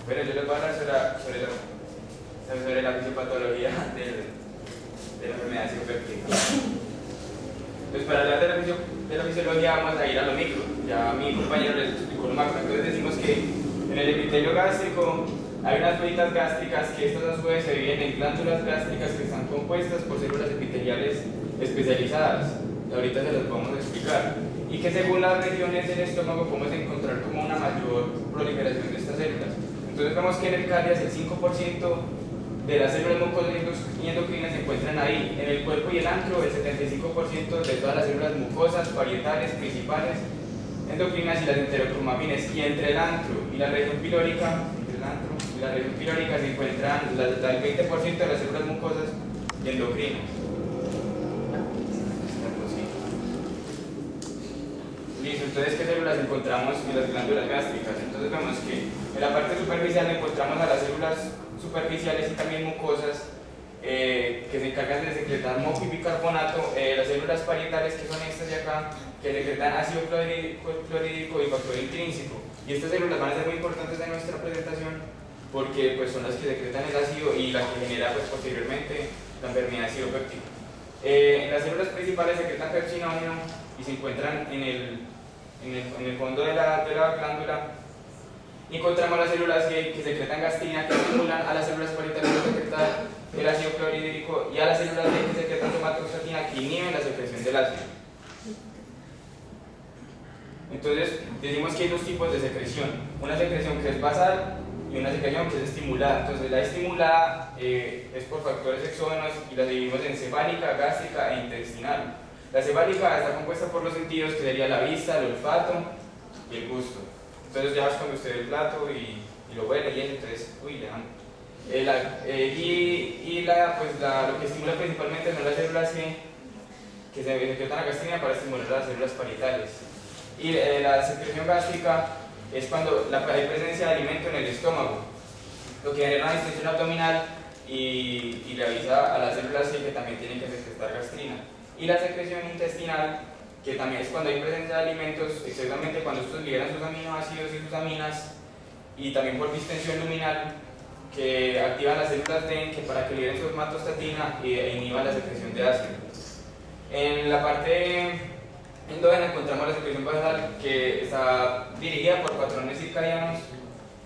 Pero yo les voy a hablar sobre la fisiopatología de la enfermedad psicopéptica. Entonces, para hablar de la fisiología vamos a ir a lo micro. Ya mi compañero les explicó lo macro. Entonces decimos que en el epitelio gástrico hay unas bolitas gástricas que estas a su vez se dividen en glándulas gástricas que están compuestas por células epiteliales especializadas. Y ahorita se las vamos a explicar. Y que según las regiones del estómago podemos encontrar como una mayor proliferación de estas células. Entonces vemos que en el cáliz el 5% de las células mucosas y endocrinas se encuentran ahí. En el cuerpo y el antro el 75% de todas las células mucosas, parietales, principales, endocrinas y las enterocromafines. Y entre el antro y la región pilórica, se encuentran el 20% de las células mucosas y endocrinas. Listo, entonces ¿qué células encontramos en las glándulas gástricas? Entonces vemos que en la parte superficial encontramos a las células superficiales y también mucosas que se encargan de secretar moco y bicarbonato, las células parietales que son estas de acá, que secretan ácido clorhídrico y factor intrínseco. Y estas células van a ser muy importantes en nuestra presentación porque pues, son las que secretan el ácido y la que genera pues, posteriormente la enfermedad psicopéptica. Las células principales secretan pepsinógeno y se encuentran en el fondo de la glándula. Encontramos las células que secretan gastrina, que estimulan a las células parietales a secretar el ácido clorhídrico y a las células D que secretan somatostatina, que inhiben la secreción del ácido. Entonces, decimos que hay dos tipos de secreción: una secreción que es basal y una secreción que es estimulada. Entonces, la estimulada es por factores exógenos y la dividimos en cefálica, gástrica e intestinal. La cefálica está compuesta por los sentidos, que sería la vista, el olfato y el gusto. Entonces ya es cuando usted ve el plato y lo huele y eso, entonces, uy, le dan. Lo que estimula principalmente son las células que se secretan la gastrina para estimular las células parietales. Y la secreción gástrica es cuando hay presencia de alimento en el estómago, lo que genera una distensión abdominal y le avisa a las células que también tienen que secretar gastrina. Y la secreción intestinal, que también es cuando hay presencia de alimentos, exactamente cuando estos liberan sus aminoácidos y sus aminas, y también por distensión luminal, que activan las células D para que liberen su somatostatina e inhiban la secreción de ácido. En la parte endógena encontramos la secreción basal, que está dirigida por patrones circadianos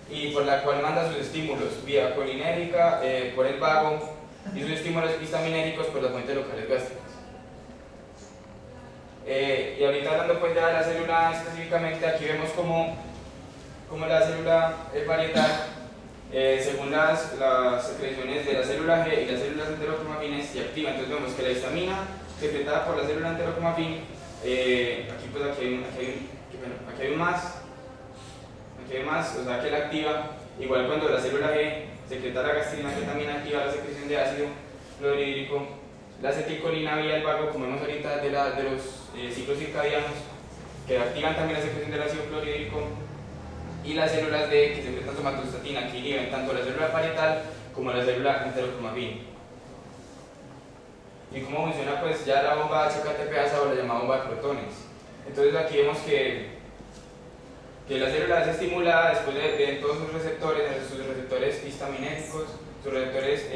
y por la cual manda sus estímulos vía colinérgica por el vago y sus estímulos histaminérgicos por las fuentes locales gástricas. Y ahorita hablando pues ya de la célula específicamente, aquí vemos como la célula parietal, según las secreciones de la célula G y las células enterocromafines, se activa. Entonces vemos que la histamina secretada por la célula enterocromafin, aquí hay un más, o sea que la activa, igual cuando la célula G secreta la gastrina, que también activa la secreción de ácido clorhídrico. La acetilcolina vía el vago, como vemos ahorita de los ciclos circadianos, que activan también la secreción del ácido clorhídrico, y las células D que secretan somatostatina, que inhiben tanto la célula parietal como la célula enterocromafin. Y cómo funciona pues ya la bomba HKTPasa o la llamada bomba de protones. Entonces aquí vemos que la célula es estimulada después de todos sus receptores histaminérgicos, sus receptores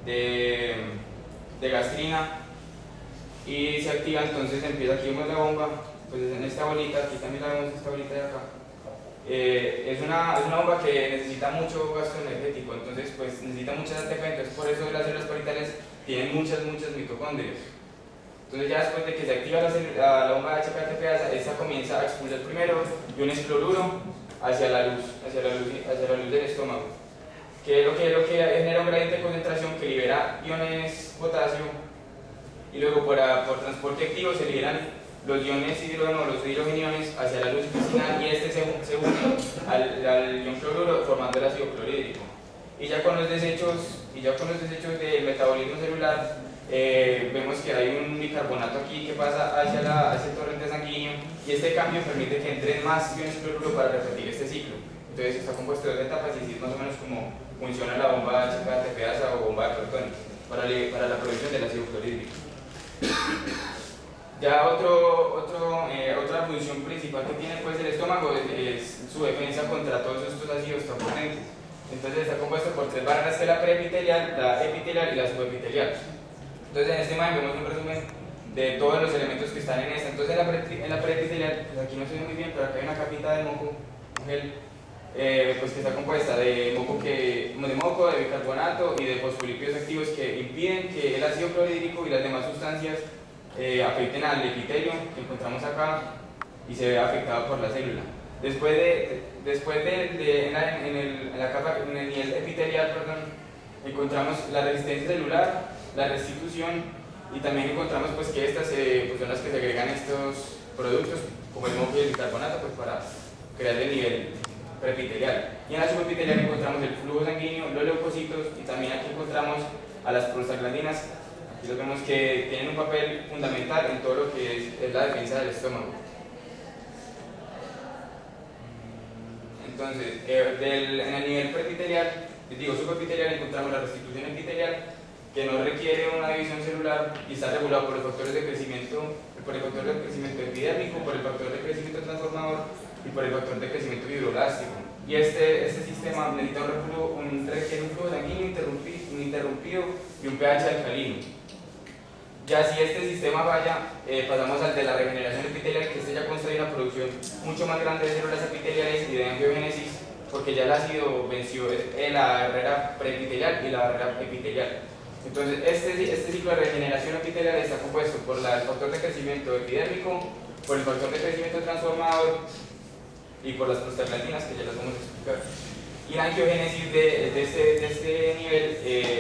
de gastrina, y se activa. Entonces empieza, aquí vemos la bomba, pues en esta bolita, aquí también la vemos, esta bolita de acá. Es una bomba que necesita mucho gasto energético, entonces pues necesita muchas ATP, entonces por eso las células parietales tienen muchas mitocondrias. Entonces ya después de que se activa la bomba HKTPasa, esta comienza a expulsar primero iones cloruro hacia la luz del estómago, que es lo que genera un gradiente de concentración que libera iones potasio, y luego por transporte activo se liberan los iones hidrógeno, los hidrogeniones hacia la luz intestinal, y este se une al ion cloruro formando el ácido clorhídrico. Y ya con los desechos del metabolismo celular, vemos que hay un bicarbonato aquí que pasa hacia el torrente sanguíneo, y este cambio permite que entren más iones cloruro para repetir este ciclo. Entonces está compuesto de dos etapas, y así es más o menos como funciona la bomba HKTPasa o bomba de protones para la producción del ácido clorhídrico. Ya otra función principal que tiene pues, el estómago es su defensa contra todos estos ácidos tan potentes. Entonces está compuesto por tres barreras, que es la preepitelial, la epitelial y la subepitelial. Entonces en este imagen vemos un resumen de todos los elementos que están en esta. Entonces en la preepitelial, pues aquí no se ve muy bien, pero acá hay una capita de moco, un gel, pues que está compuesta de moco, de bicarbonato y de fosfolípidos activos que impiden que el ácido clorhídrico y las demás sustancias afecten al epitelio que encontramos acá y se ve afectado por la célula. Después en la capa, en el nivel epitelial, perdón, encontramos la resistencia celular, la restitución, y también encontramos pues, que estas pues son las que segregan estos productos, como el moco y el bicarbonato, pues, para crear el nivel preepitelial. Y en la subepitelial encontramos el flujo sanguíneo, los leucocitos, y también aquí encontramos a las prostaglandinas. Aquí lo vemos que tienen un papel fundamental en todo lo que es la defensa del estómago. Entonces, en el nivel preepitelial, subepitelial, encontramos la restitución epitelial, que no requiere una división celular y está regulado por los factores de crecimiento, por el factor de crecimiento epidérmico, por el factor de crecimiento transformador y por el factor de crecimiento fibroelástico. Y este sistema necesita requiere un flujo sanguíneo ininterrumpido y un pH alcalino. Ya si este sistema falla, pasamos al de la regeneración epitelial, que este ya consta de una producción mucho más grande de células epiteliales y de angiogénesis, porque ya el ácido venció la barrera preepitelial y la barrera epitelial. Entonces, este ciclo de regeneración epitelial está compuesto por el factor de crecimiento epidérmico, por el factor de crecimiento transformador y por las prostaglandinas, que ya las vamos a explicar. Y la angiogénesis de este nivel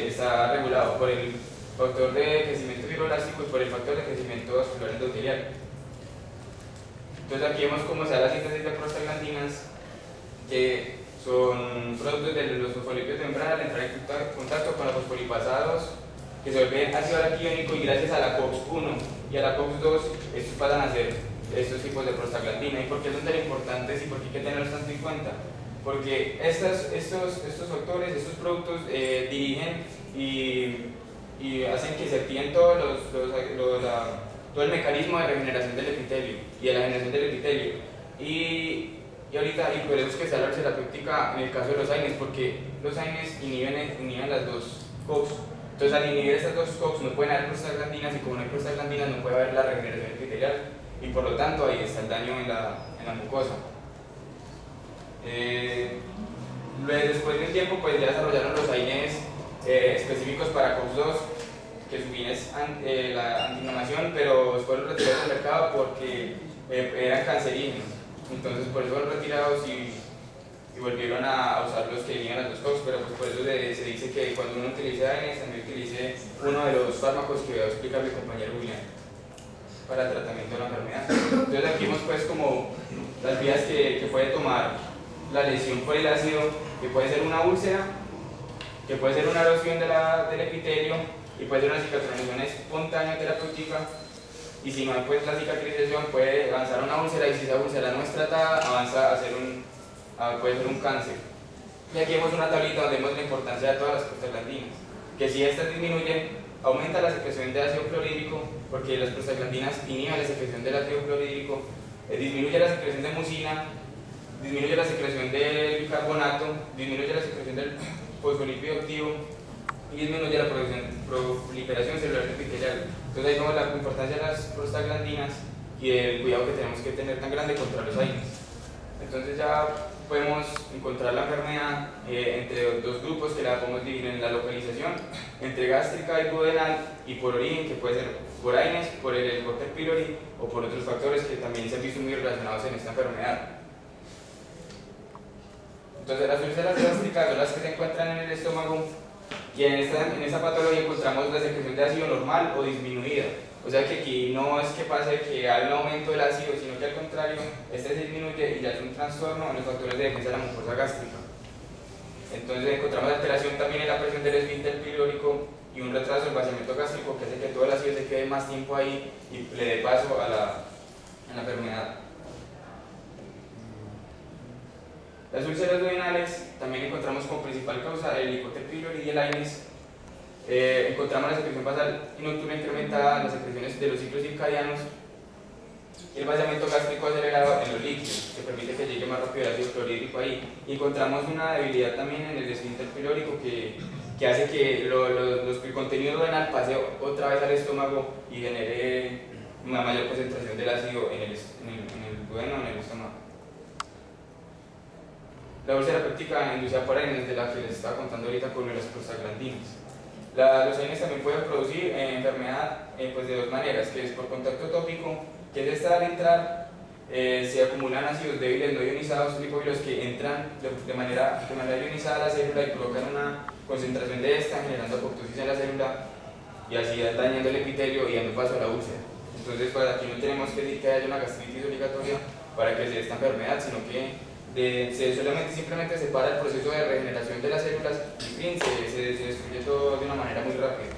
está regulado por el factor de crecimiento fibroelástico y por el factor de crecimiento vascular endotelial. Entonces aquí vemos cómo se da la síntesis de prostaglandinas, que son productos de los fosfolípidos de membrana al entrar en contacto con los fosfolipasa 2, que se vuelven ácido araquidónico, y gracias a la COX-1 y a la COX-2 estos pasan a ser estos tipos de prostaglandina. ¿Y por qué son tan importantes y por qué hay que tenerlos tanto en cuenta? Porque estos factores, estos productos dirigen y hacen que se activen todo el mecanismo de regeneración del epitelio y de la generación del epitelio. Y por eso es que se da la terapéutica en el caso de los AINES, porque los AINES inhiben las dos COX. Entonces, al inhibir estas dos COX no pueden haber prostaglandinas, y como no hay prostaglandinas no puede haber la regeneración epitelial, y por lo tanto ahí está el daño en la mucosa. Después de un tiempo pues ya desarrollaron los AINES específicos para COX-2, que su fin es la antiinflamación, pero fueron retirados del mercado porque eran cancerígenos. Entonces por eso fueron retirados y volvieron a usar los que inhiben las dos COX, pero pues por eso se dice que cuando uno utiliza AINES también utilice uno de los fármacos que voy a explicar mi compañero Julián para el tratamiento de la enfermedad. Entonces aquí vemos pues como las vías que puede tomar la lesión por el ácido, que puede ser una úlcera, que puede ser una erosión del epitelio, y puede ser una cicatrización espontánea terapéutica, y si no hay pues la cicatrización puede avanzar a una úlcera, y si esa úlcera no es tratada avanza puede ser un cáncer. Y aquí vemos una tablita donde vemos la importancia de todas las prostaglandinas, que si estas disminuyen aumenta la secreción de ácido clorhídrico, porque las prostaglandinas inhiben la secreción del ácido clorhídrico, disminuye la secreción de mucina, disminuye la secreción del bicarbonato, disminuye la secreción del fosfolípido activo y disminuye la proliferación celular epitelial. Entonces ahí vemos la importancia de las prostaglandinas y el cuidado que tenemos que tener tan grande contra los AINES. Entonces ya podemos encontrar la enfermedad entre dos grupos, que la podemos dividir en la localización, entre gástrica y duodenal, y por origen, que puede ser por AINES, por el Helicobacter pylori o por otros factores que también se han visto muy relacionados en esta enfermedad. Entonces las úlceras gástricas son las que se encuentran en el estómago, y en esta patología encontramos la secreción de ácido normal o disminuida. O sea que aquí no es que pase que hay un aumento del ácido, sino que al contrario, este se disminuye y ya es un trastorno en los factores de defensa de la mucosa gástrica. Entonces encontramos alteración también en la presión del esfínter pilórico y un retraso del vaciamiento gástrico, que hace que todo el ácido se quede más tiempo ahí y le dé paso a la enfermedad. Las úlceras duodenales también encontramos como principal causa el Helicobacter pylori y el AINES. Encontramos la secreción basal y nocturna incrementada, las secreciones de los ciclos circadianos y el vaciamiento gástrico acelerado en los líquidos, que permite que llegue más rápido el ácido clorhídrico ahí. Y encontramos una debilidad también en el esfínter pilórico que hace que el contenido renal pase otra vez al estómago y genere una mayor concentración del ácido en el duodeno, en el estómago. La úlcera péptica inducida por AINES, de la que les estaba contando ahorita con las prostaglandinas. Los AINES también pueden producir enfermedad pues de dos maneras, que es por contacto tópico, que es esta al entrar se acumulan ácidos débiles no ionizados lipofilos que entran de manera ionizada a la célula y provocan una concentración de esta, generando apoptosis en la célula y así dañando el epitelio y dando paso a la úlcera. Entonces, pues aquí no tenemos que decir que haya una gastritis obligatoria para que se dé esta enfermedad, sino que simplemente se para el proceso de regeneración de las células y fin, se destruye todo de una manera muy rápida.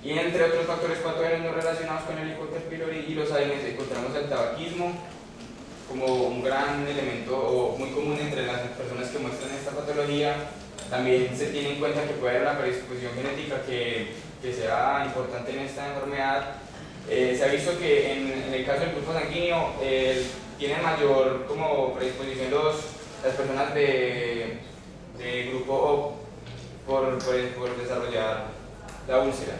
Y entre otros factores patógenos no relacionados con el Helicobacter pylori y los AINES encontramos el tabaquismo como un gran elemento o muy común entre las personas que muestran esta patología. También se tiene en cuenta que puede haber una predisposición genética que sea importante en esta enfermedad. Se ha visto que en el caso del grupo sanguíneo tienen mayor como predisposición las personas de grupo O por desarrollar la úlcera.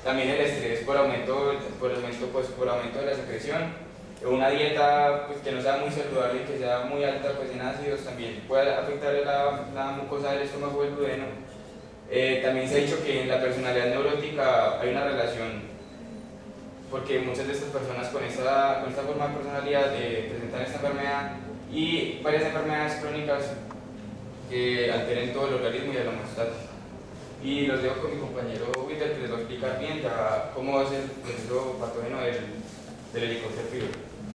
También el estrés por aumento de la secreción, una dieta pues, que no sea muy saludable y que sea muy alta pues, en ácidos también puede afectar la mucosa del estómago o el duodeno. También se ha dicho que en la personalidad neurótica hay una relación, porque muchas de estas personas con esta forma de personalidad presentan esta enfermedad y varias enfermedades crónicas que alteren todo el organismo y el homeostasis. Y los dejo con mi compañero Wilder, que les va a explicar bien cómo es el proceso patógeno del Helicobacter pylori.